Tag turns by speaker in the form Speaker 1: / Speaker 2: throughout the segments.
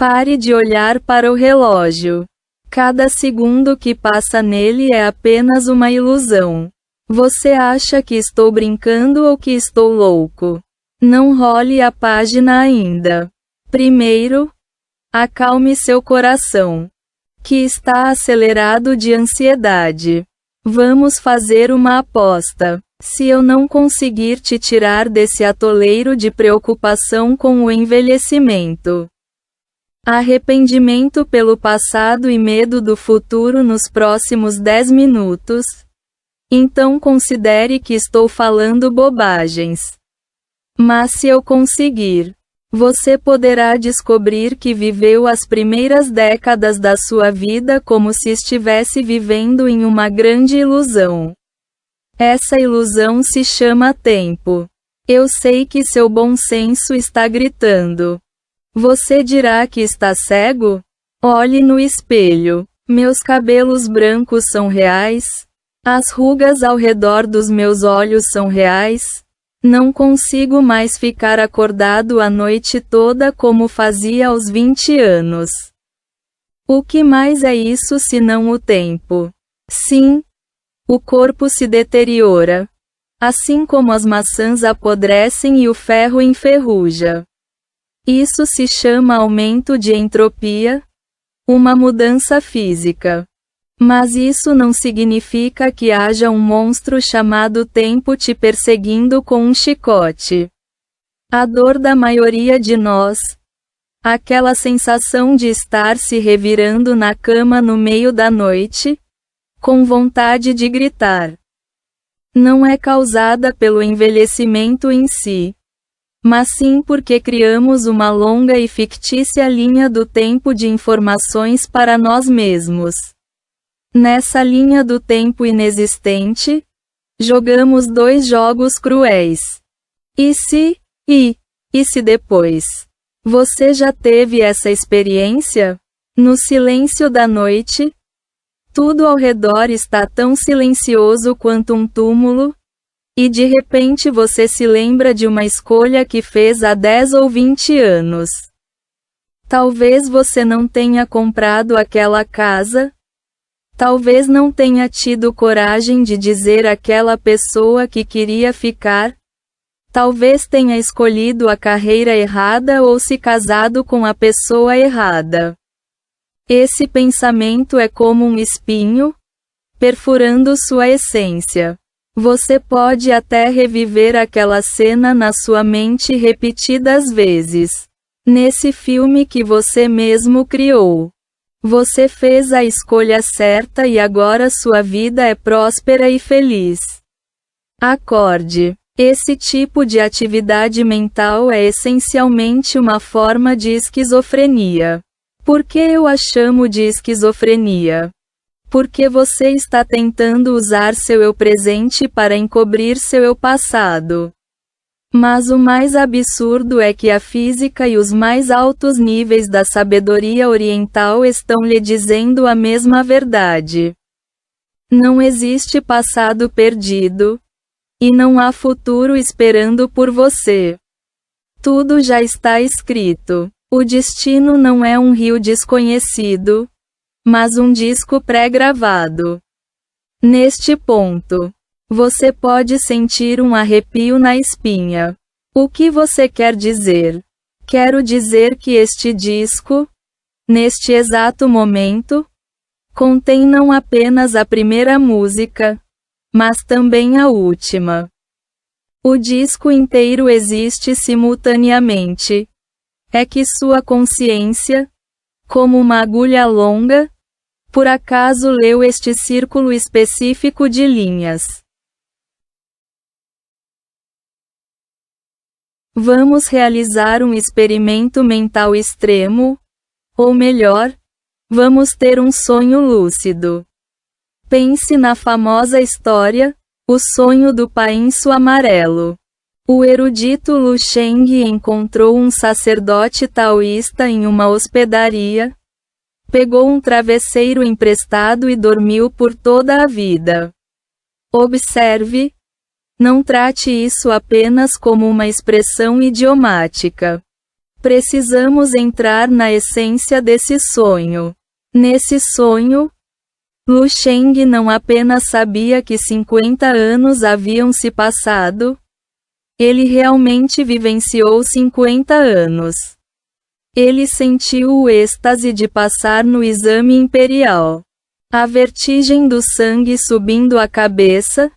Speaker 1: Pare de olhar para o relógio. Cada segundo que passa nele é apenas uma ilusão. Você acha que estou brincando ou que estou louco? Não role a página ainda. Primeiro, acalme seu coração, que está acelerado de ansiedade. Vamos fazer uma aposta. Se eu não conseguir te tirar desse atoleiro de preocupação com o envelhecimento, arrependimento pelo passado e medo do futuro nos próximos 10 minutos, então considere que estou falando bobagens. Mas se eu conseguir, você poderá descobrir que viveu as primeiras décadas da sua vida como se estivesse vivendo em uma grande ilusão. Essa ilusão se chama tempo. Eu sei que seu bom senso está gritando. Você dirá que está cego? Olhe no espelho. Meus cabelos brancos são reais? As rugas ao redor dos meus olhos são reais? Não consigo mais ficar acordado a noite toda como fazia aos 20 anos. O que mais é isso senão o tempo? Sim, o corpo se deteriora. Assim como as maçãs apodrecem e o ferro enferruja. Isso se chama aumento de entropia, uma mudança física. Mas isso não significa que haja um monstro chamado tempo te perseguindo com um chicote. A dor da maioria de nós, aquela sensação de estar se revirando na cama no meio da noite, com vontade de gritar, não é causada pelo envelhecimento em si, mas sim porque criamos uma longa e fictícia linha do tempo de informações para nós mesmos. Nessa linha do tempo inexistente, jogamos dois jogos cruéis. E se depois? Você já teve essa experiência? No silêncio da noite, tudo ao redor está tão silencioso quanto um túmulo, e de repente você se lembra de uma escolha que fez há 10 ou 20 anos. Talvez você não tenha comprado aquela casa. Talvez não tenha tido coragem de dizer àquela pessoa que queria ficar. Talvez tenha escolhido a carreira errada ou se casado com a pessoa errada. Esse pensamento é como um espinho, perfurando sua essência. Você pode até reviver aquela cena na sua mente repetidas vezes. Nesse filme que você mesmo criou. Você fez a escolha certa e agora sua vida é próspera e feliz. Acorde. Esse tipo de atividade mental é essencialmente uma forma de esquizofrenia. Por que eu a chamo de esquizofrenia? Porque você está tentando usar seu eu presente para encobrir seu eu passado. Mas o mais absurdo é que a física e os mais altos níveis da sabedoria oriental estão lhe dizendo a mesma verdade. Não existe passado perdido, e não há futuro esperando por você. Tudo já está escrito. O destino não é um rio desconhecido, mas um disco pré-gravado. Neste ponto, você pode sentir um arrepio na espinha. O que você quer dizer? Quero dizer que este disco, neste exato momento, contém não apenas a primeira música, mas também a última. O disco inteiro existe simultaneamente. É que sua consciência, como uma agulha longa, por acaso leu este círculo específico de linhas. Vamos realizar um experimento mental extremo, ou melhor, vamos ter um sonho lúcido. Pense na famosa história, O Sonho do Painço Amarelo. O erudito Lu Sheng encontrou um sacerdote taoísta em uma hospedaria, pegou um travesseiro emprestado e dormiu por toda a vida. Observe, não trate isso apenas como uma expressão idiomática. Precisamos entrar na essência desse sonho. Nesse sonho, Lu Sheng não apenas sabia que 50 anos haviam se passado, ele realmente vivenciou 50 anos. Ele sentiu o êxtase de passar no exame imperial. A vertigem do sangue subindo a cabeça,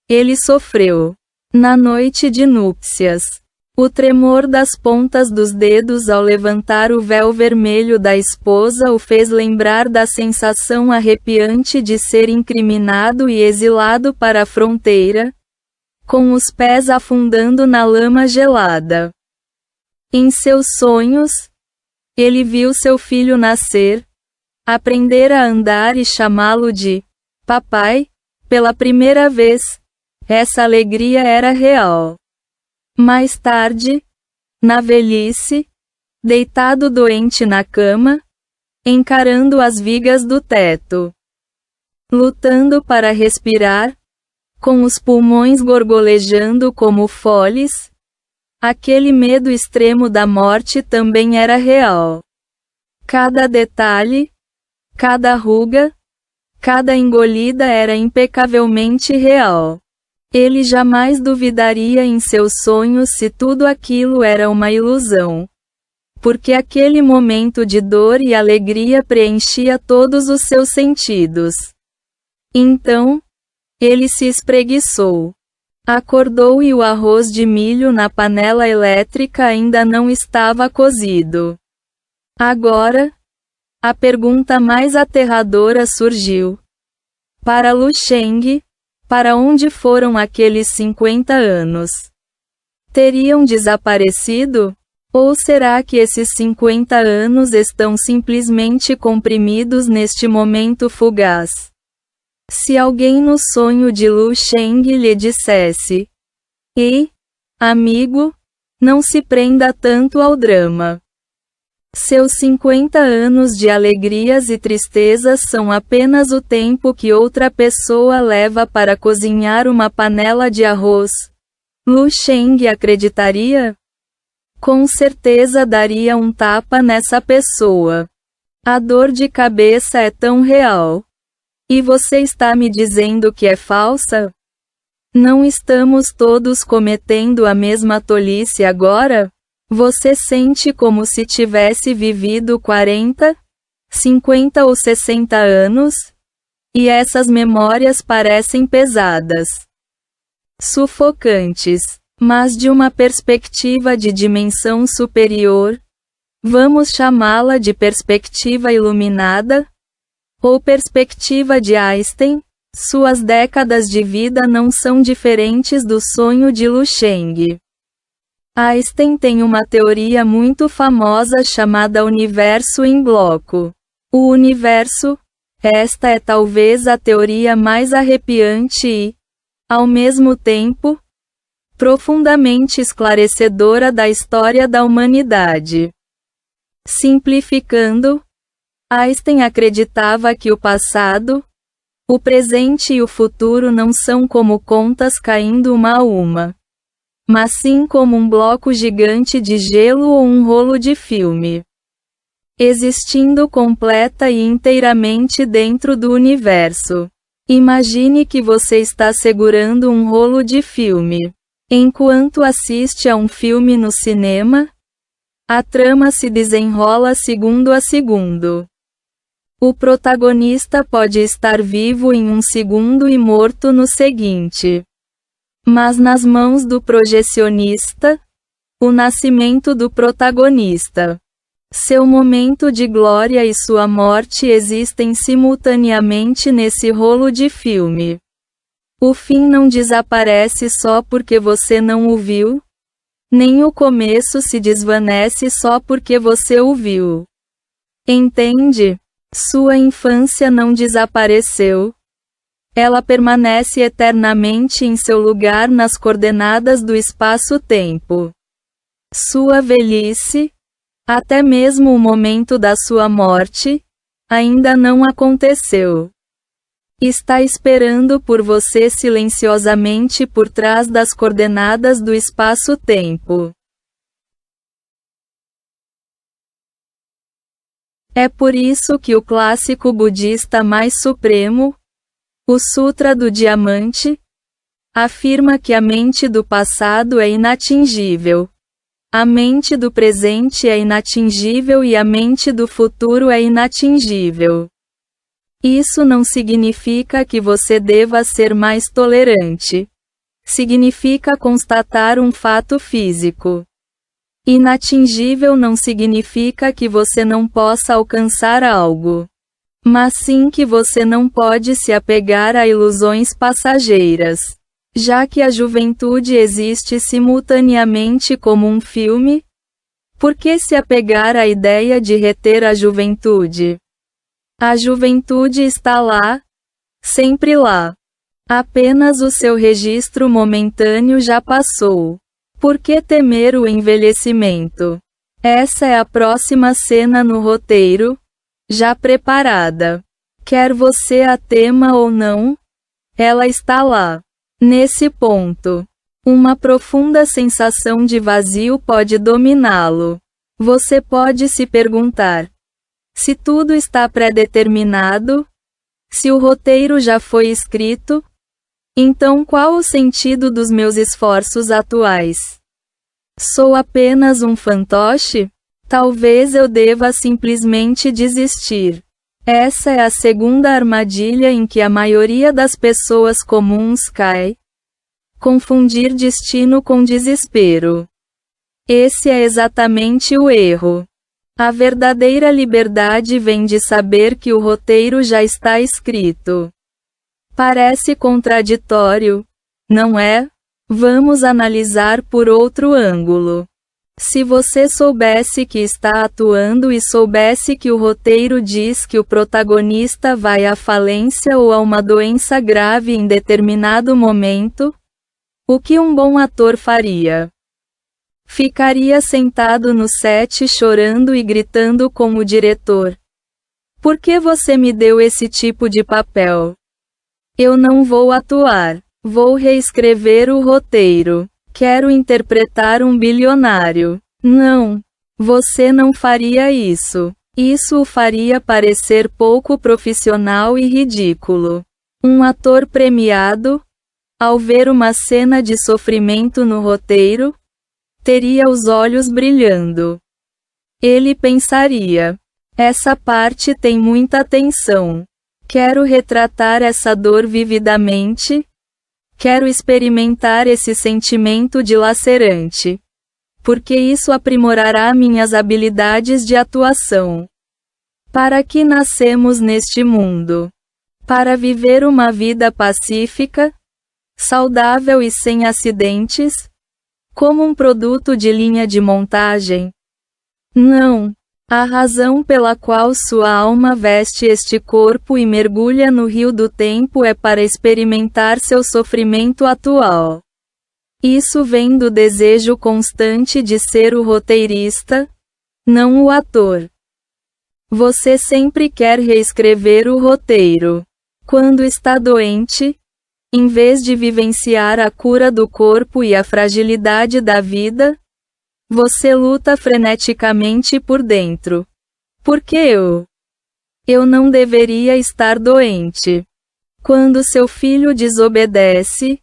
Speaker 1: ele sofreu. Na noite de núpcias, o tremor das pontas dos dedos ao levantar o véu vermelho da esposa o fez lembrar da sensação arrepiante de ser incriminado e exilado para a fronteira, com os pés afundando na lama gelada. Em seus sonhos, ele viu seu filho nascer, aprender a andar e chamá-lo de papai, pela primeira vez. Essa alegria era real. Mais tarde, na velhice, deitado doente na cama, encarando as vigas do teto, lutando para respirar, com os pulmões gorgolejando como foles, aquele medo extremo da morte também era real. Cada detalhe, cada ruga, cada engolida era impecavelmente real. Ele jamais duvidaria em seus sonhos se tudo aquilo era uma ilusão. Porque aquele momento de dor e alegria preenchia todos os seus sentidos. Então, ele se espreguiçou. Acordou e o arroz de milho na panela elétrica ainda não estava cozido. Agora, a pergunta mais aterradora surgiu. Para Lu Sheng, para onde foram aqueles 50 anos? Teriam desaparecido? Ou será que esses 50 anos estão simplesmente comprimidos neste momento fugaz? Se alguém no sonho de Lu Sheng lhe dissesse: "Ei, amigo, não se prenda tanto ao drama. Seus 50 anos de alegrias e tristezas são apenas o tempo que outra pessoa leva para cozinhar uma panela de arroz", Lu Sheng acreditaria? Com certeza daria um tapa nessa pessoa. A dor de cabeça é tão real. E você está me dizendo que é falsa? Não estamos todos cometendo a mesma tolice agora? Você sente como se tivesse vivido 40, 50 ou 60 anos? E essas memórias parecem pesadas, sufocantes, mas de uma perspectiva de dimensão superior. Vamos chamá-la de perspectiva iluminada? Ou perspectiva de Einstein? Suas décadas de vida não são diferentes do sonho de Lu Sheng. Einstein tem uma teoria muito famosa chamada universo em bloco. O universo, esta é talvez a teoria mais arrepiante e, ao mesmo tempo, profundamente esclarecedora da história da humanidade. Simplificando, Einstein acreditava que o passado, o presente e o futuro não são como contas caindo uma a uma, mas sim como um bloco gigante de gelo ou um rolo de filme, existindo completa e inteiramente dentro do universo. Imagine que você está segurando um rolo de filme. Enquanto assiste a um filme no cinema, a trama se desenrola segundo a segundo. O protagonista pode estar vivo em um segundo e morto no seguinte. Mas nas mãos do projecionista, o nascimento do protagonista, seu momento de glória e sua morte existem simultaneamente nesse rolo de filme. O fim não desaparece só porque você não o viu, nem o começo se desvanece só porque você o viu. Entende? Sua infância não desapareceu. Ela permanece eternamente em seu lugar nas coordenadas do espaço-tempo. Sua velhice, até mesmo o momento da sua morte, ainda não aconteceu. Está esperando por você silenciosamente por trás das coordenadas do espaço-tempo. É por isso que o clássico budista mais supremo, o Sutra do Diamante, afirma que a mente do passado é inatingível. A mente do presente é inatingível e a mente do futuro é inatingível. Isso não significa que você deva ser mais tolerante. Significa constatar um fato físico. Inatingível não significa que você não possa alcançar algo, mas sim que você não pode se apegar a ilusões passageiras. Já que a juventude existe simultaneamente como um filme, por que se apegar à ideia de reter a juventude? A juventude está lá, sempre lá. Apenas o seu registro momentâneo já passou. Por que temer o envelhecimento? Essa é a próxima cena no roteiro, já preparada. Quer você a tema ou não, ela está lá. Nesse ponto, uma profunda sensação de vazio pode dominá-lo. Você pode se perguntar: se tudo está pré-determinado? Se o roteiro já foi escrito? Então qual o sentido dos meus esforços atuais? Sou apenas um fantoche? Talvez eu deva simplesmente desistir. Essa é a segunda armadilha em que a maioria das pessoas comuns cai. Confundir destino com desespero. Esse é exatamente o erro. A verdadeira liberdade vem de saber que o roteiro já está escrito. Parece contraditório, não é? Vamos analisar por outro ângulo. Se você soubesse que está atuando e soubesse que o roteiro diz que o protagonista vai à falência ou a uma doença grave em determinado momento, o que um bom ator faria? Ficaria sentado no set chorando e gritando com o diretor: por que você me deu esse tipo de papel? Eu não vou atuar. Vou reescrever o roteiro. Quero interpretar um bilionário. Não. Você não faria isso. Isso o faria parecer pouco profissional e ridículo. Um ator premiado, ao ver uma cena de sofrimento no roteiro, teria os olhos brilhando. Ele pensaria: essa parte tem muita tensão. Quero retratar essa dor vividamente. Quero experimentar esse sentimento dilacerante. Porque isso aprimorará minhas habilidades de atuação. Para que nascemos neste mundo? Para viver uma vida pacífica, saudável e sem acidentes? Como um produto de linha de montagem? Não. A razão pela qual sua alma veste este corpo e mergulha no rio do tempo é para experimentar seu sofrimento atual. Isso vem do desejo constante de ser o roteirista, não o ator. Você sempre quer reescrever o roteiro. Quando está doente, em vez de vivenciar a cura do corpo e a fragilidade da vida, você luta freneticamente por dentro. Por que eu? Eu não deveria estar doente. Quando seu filho desobedece,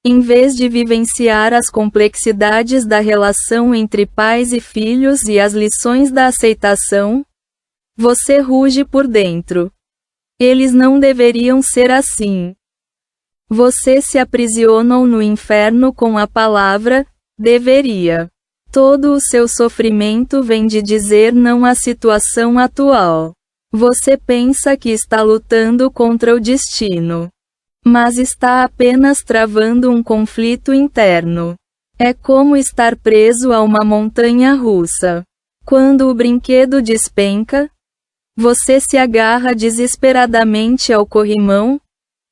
Speaker 1: em vez de vivenciar as complexidades da relação entre pais e filhos e as lições da aceitação, você ruge por dentro. Eles não deveriam ser assim. Você se aprisionou no inferno com a palavra deveria. Todo o seu sofrimento vem de dizer não à situação atual. Você pensa que está lutando contra o destino, mas está apenas travando um conflito interno. É como estar preso a uma montanha russa. Quando o brinquedo despenca, você se agarra desesperadamente ao corrimão,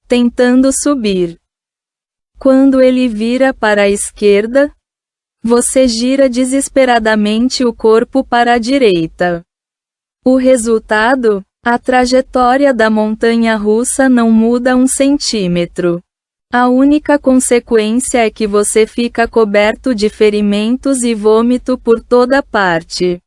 Speaker 1: tentando subir. Quando ele vira para a esquerda, você gira desesperadamente o corpo para a direita. O resultado? A trajetória da montanha-russa não muda 1 centímetro. A única consequência é que você fica coberto de ferimentos e vômito por toda parte.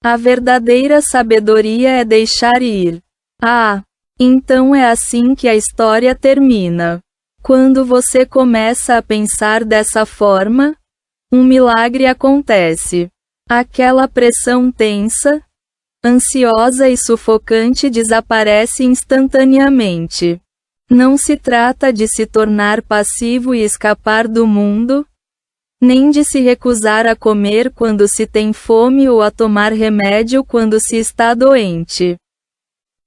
Speaker 1: A verdadeira sabedoria é deixar ir. Ah, então é assim que a história termina. Quando você começa a pensar dessa forma, um milagre acontece. Aquela pressão tensa, ansiosa e sufocante desaparece instantaneamente. Não se trata de se tornar passivo e escapar do mundo, nem de se recusar a comer quando se tem fome ou a tomar remédio quando se está doente.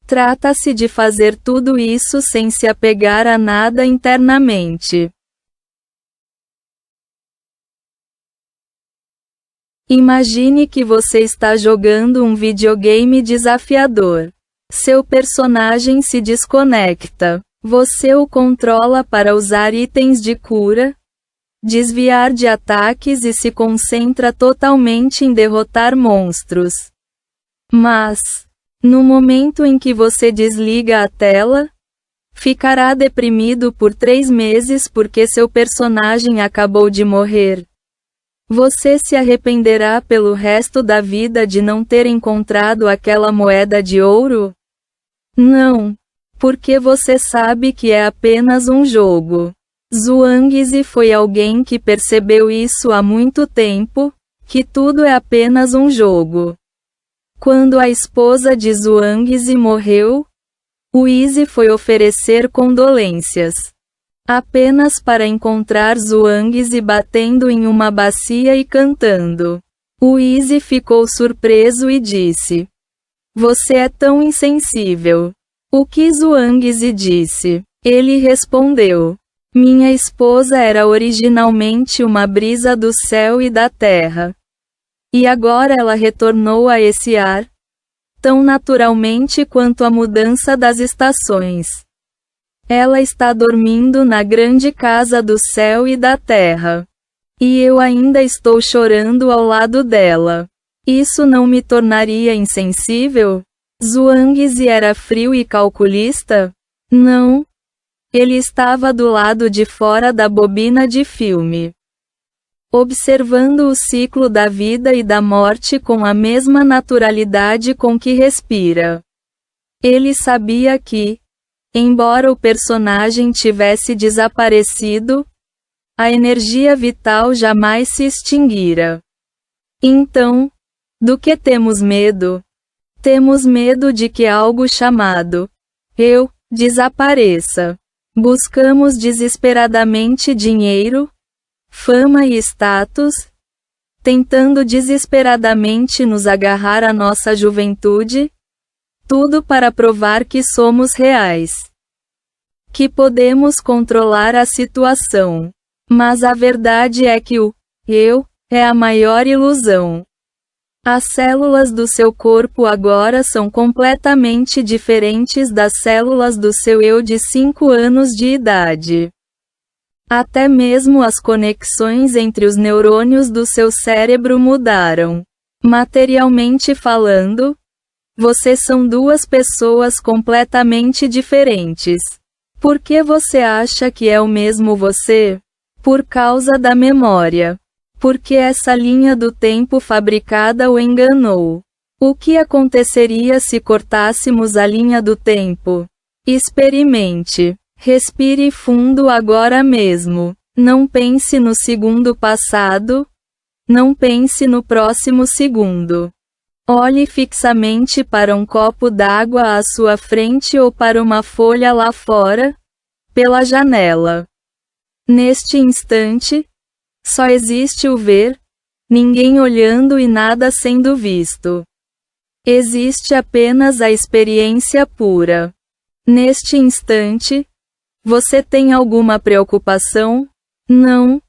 Speaker 1: Trata-se de fazer tudo isso sem se apegar a nada internamente. Imagine que você está jogando um videogame desafiador. Seu personagem se desconecta. Você o controla para usar itens de cura, desviar de ataques e se concentra totalmente em derrotar monstros. Mas, no momento em que você desliga a tela, ficará deprimido por 3 meses porque seu personagem acabou de morrer. Você se arrependerá pelo resto da vida de não ter encontrado aquela moeda de ouro? Não, porque você sabe que é apenas um jogo. Zhuangzi foi alguém que percebeu isso há muito tempo, que tudo é apenas um jogo. Quando a esposa de Zhuangzi morreu, Wuzi foi oferecer condolências. Apenas para encontrar Zhuangzi batendo em uma bacia e cantando. Wuzi ficou surpreso e disse: "Você é tão insensível." O que Zhuangzi disse? Ele respondeu: "Minha esposa era originalmente uma brisa do céu e da terra. E agora ela retornou a esse ar, tão naturalmente quanto a mudança das estações. Ela está dormindo na grande casa do céu e da terra. E eu ainda estou chorando ao lado dela. Isso não me tornaria insensível?" Zhuangzi era frio e calculista? Não. Ele estava do lado de fora da bobina de filme, observando o ciclo da vida e da morte com a mesma naturalidade com que respira. Ele sabia que, embora o personagem tivesse desaparecido, a energia vital jamais se extinguira. Então, do que temos medo? Temos medo de que algo chamado eu desapareça. Buscamos desesperadamente dinheiro, fama e status, tentando desesperadamente nos agarrar à nossa juventude, tudo para provar que somos reais, que podemos controlar a situação. Mas a verdade é que o eu é a maior ilusão. As células do seu corpo agora são completamente diferentes das células do seu eu de 5 anos de idade. Até mesmo as conexões entre os neurônios do seu cérebro mudaram. Materialmente falando, vocês são 2 pessoas completamente diferentes. Por que você acha que é o mesmo você? Por causa da memória. Porque essa linha do tempo fabricada o enganou. O que aconteceria se cortássemos a linha do tempo? Experimente. Respire fundo agora mesmo. Não pense no segundo passado. Não pense no próximo segundo. Olhe fixamente para um copo d'água à sua frente ou para uma folha lá fora, pela janela. Neste instante, só existe o ver, ninguém olhando e nada sendo visto. Existe apenas a experiência pura. Neste instante, você tem alguma preocupação? Não.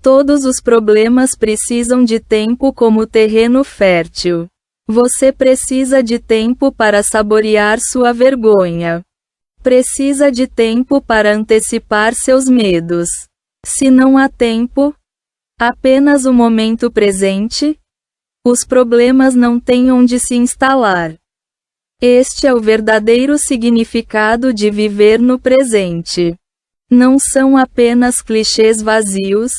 Speaker 1: Todos os problemas precisam de tempo como terreno fértil. Você precisa de tempo para saborear sua vergonha. Precisa de tempo para antecipar seus medos. Se não há tempo, apenas o momento presente, os problemas não têm onde se instalar. Este é o verdadeiro significado de viver no presente. Não são apenas clichês vazios.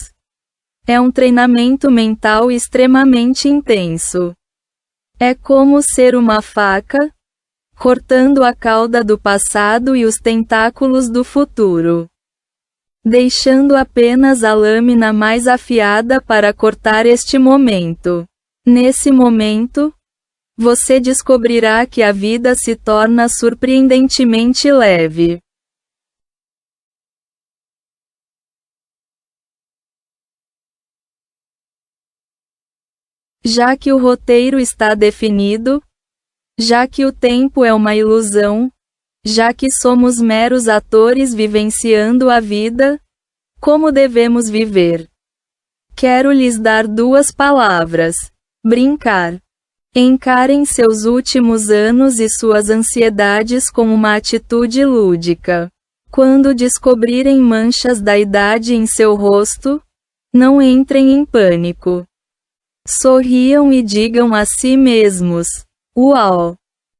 Speaker 1: É um treinamento mental extremamente intenso. É como ser uma faca, cortando a cauda do passado e os tentáculos do futuro, deixando apenas a lâmina mais afiada para cortar este momento. Nesse momento, você descobrirá que a vida se torna surpreendentemente leve. Já que o roteiro está definido, já que o tempo é uma ilusão, já que somos meros atores vivenciando a vida, como devemos viver? Quero lhes dar 2 palavras: brincar. Encarem seus últimos anos e suas ansiedades com uma atitude lúdica. Quando descobrirem manchas da idade em seu rosto, não entrem em pânico. Sorriam e digam a si mesmos: uau!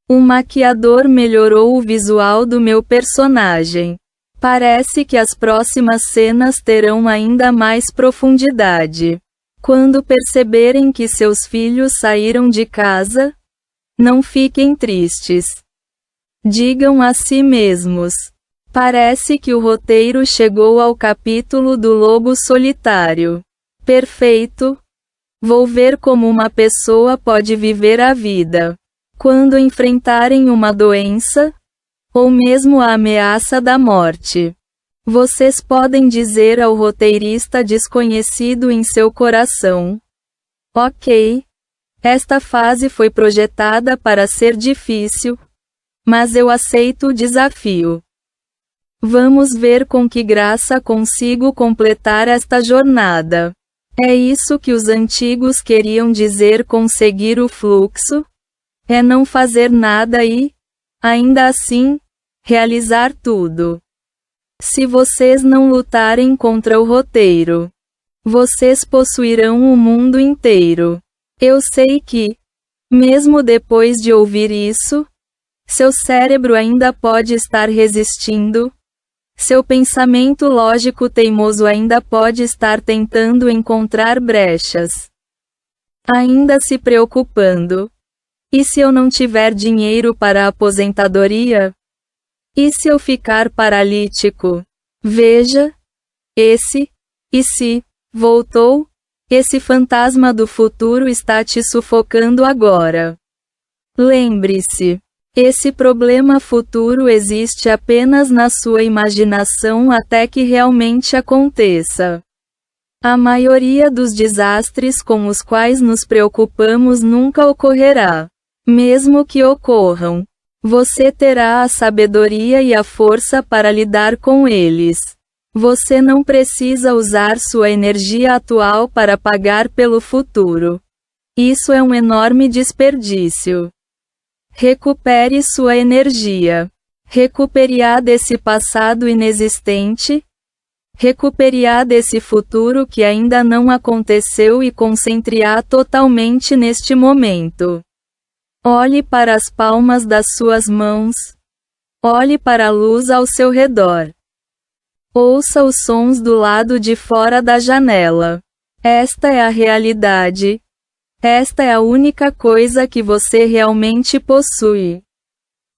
Speaker 1: O maquiador melhorou o visual do meu personagem. Parece que as próximas cenas terão ainda mais profundidade. Quando perceberem que seus filhos saíram de casa, não fiquem tristes. Digam a si mesmos: parece que o roteiro chegou ao capítulo do lobo solitário. Perfeito! Vou ver como uma pessoa pode viver a vida. Quando enfrentarem uma doença, ou mesmo a ameaça da morte, vocês podem dizer ao roteirista desconhecido em seu coração: ok, esta fase foi projetada para ser difícil, mas eu aceito o desafio. Vamos ver com que graça consigo completar esta jornada. É isso que os antigos queriam dizer com seguir o fluxo? É não fazer nada e, ainda assim, realizar tudo. Se vocês não lutarem contra o roteiro, vocês possuirão o mundo inteiro. Eu sei que, mesmo depois de ouvir isso, seu cérebro ainda pode estar resistindo. Seu pensamento lógico teimoso ainda pode estar tentando encontrar brechas. Ainda se preocupando. E se eu não tiver dinheiro para a aposentadoria? E se eu ficar paralítico? Veja. E se voltou? Esse fantasma do futuro está te sufocando agora. Lembre-se. Esse problema futuro existe apenas na sua imaginação até que realmente aconteça. A maioria dos desastres com os quais nos preocupamos nunca ocorrerá. Mesmo que ocorram, você terá a sabedoria e a força para lidar com eles. Você não precisa usar sua energia atual para pagar pelo futuro. Isso é um enorme desperdício. Recupere sua energia. Recupere-a desse passado inexistente. Recupere-a desse futuro que ainda não aconteceu e concentre-a totalmente neste momento. Olhe para as palmas das suas mãos. Olhe para a luz ao seu redor. Ouça os sons do lado de fora da janela. Esta é a realidade. Esta é a única coisa que você realmente possui.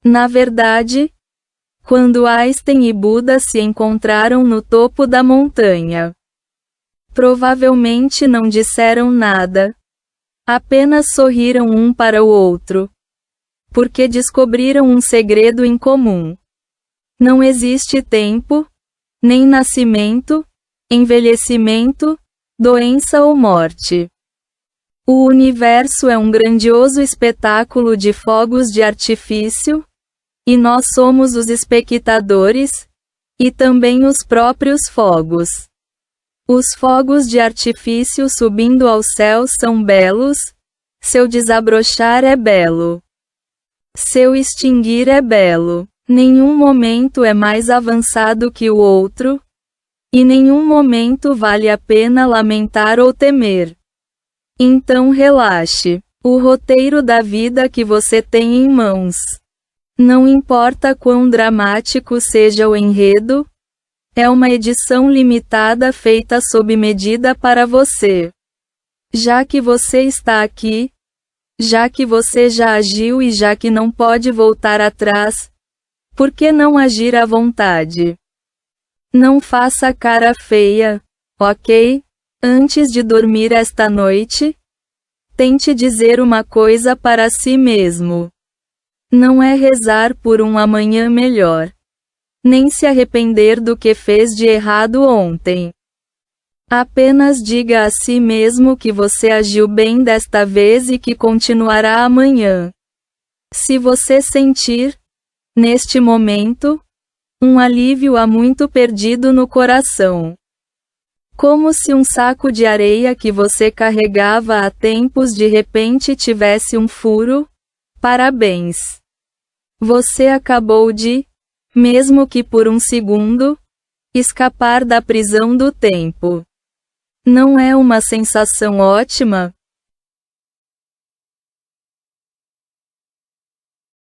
Speaker 1: Na verdade, quando Einstein e Buda se encontraram no topo da montanha, provavelmente não disseram nada. Apenas sorriram um para o outro. Porque descobriram um segredo em comum. Não existe tempo, nem nascimento, envelhecimento, doença ou morte. O universo é um grandioso espetáculo de fogos de artifício, e nós somos os espectadores, e também os próprios fogos. Os fogos de artifício subindo ao céu são belos, seu desabrochar é belo. Seu extinguir é belo. Nenhum momento é mais avançado que o outro, e nenhum momento vale a pena lamentar ou temer. Então relaxe. O roteiro da vida que você tem em mãos. Não importa quão dramático seja o enredo, é uma edição limitada feita sob medida para você. Já que você está aqui, Já que você já agiu e já que não pode voltar atrás, por que não agir à vontade? Não faça cara feia, ok? Antes de dormir esta noite, tente dizer uma coisa para si mesmo. Não é rezar por um amanhã melhor. Nem se arrepender do que fez de errado ontem. Apenas diga a si mesmo que você agiu bem desta vez e que continuará amanhã. Se você sentir, neste momento, um alívio há muito perdido no coração. Como se um saco de areia que você carregava há tempos de repente tivesse um furo, parabéns. Você acabou de, mesmo que por um segundo, escapar da prisão do tempo. Não é uma sensação ótima?